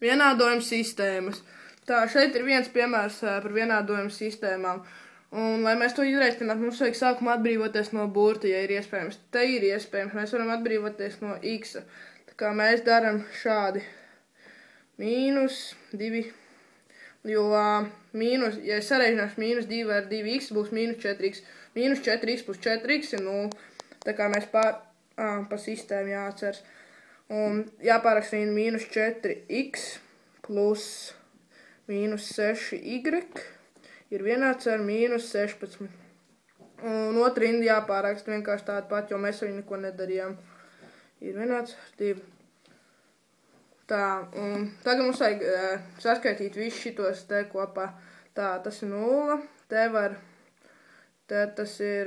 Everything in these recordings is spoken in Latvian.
Vienādojuma sistēmas. Tā, šeit ir viens piemērs par vienādojuma sistēmām. Un, lai mēs to izreikinātu, mums vajag sākumā atbrīvoties no burta, ja ir iespējams. Te ir iespējams, mēs varam atbrīvoties no x. Tā kā mēs daram šādi. -2, jo ja es sarežināšu -2 ar 2x, būs -4x. -4x plus 4x ir 0. Tā kā mēs pa sistēmu jāatceras. Un jāpārakstīna -4x plus -6y ir vienāds ar -16. Un otru rindu jāpāraksta vienkārši tādu pat, jo mēs arī neko nedarījām. Ir vienāds ar 2. Tā, un tagad mums vajag saskaitīt visus šitos te kopā. Tā, tas ir 0, te tas ir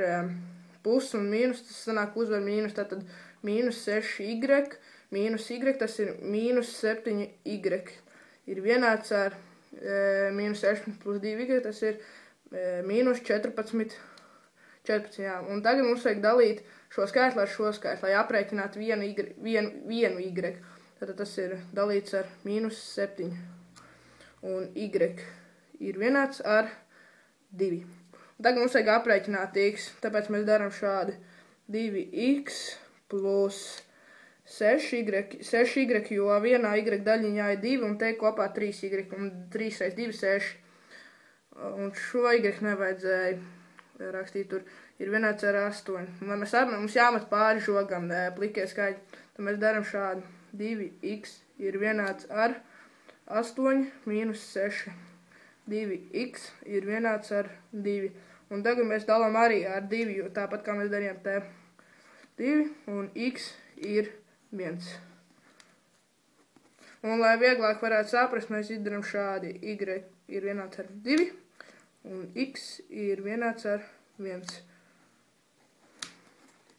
plus un mīnus, tas sanāk uzvar mīnus, tātad -6y, -y, tas ir -7y. Ir vienāds ar -16 plus 2y, tas ir -14. 14, jā. Un tagad mums vajag dalīt šo skaitli ar šo skaitli, lai aprēķinātu vienu y. Tātad tas ir dalīts ar -7. Un y ir vienāds ar 2. Un tagad mums vajag aprēķināt x, tāpēc mēs darām šādi. 2x plus 6y, jo vienā y daļiņā ir 2, un te kopā 3y, un 3 reiz 2, 6. Un šo y nevajadzēja rakstīt tur, ir vienāds ar 8. Un, lai mēs mums jāmet pāri žogam plikie skaļi, tad mēs darām šādi. 2x ir vienāds ar 8 mīnus 6. 2x ir vienāds ar 2. Un tagad mēs dalām arī ar 2, jo tāpat kā mēs darījām te. 2 un x ir 1. Un, lai vieglāk varētu saprast, mēs izdarām šādi. Y ir vienāds ar 2 un x ir vienāds ar 1.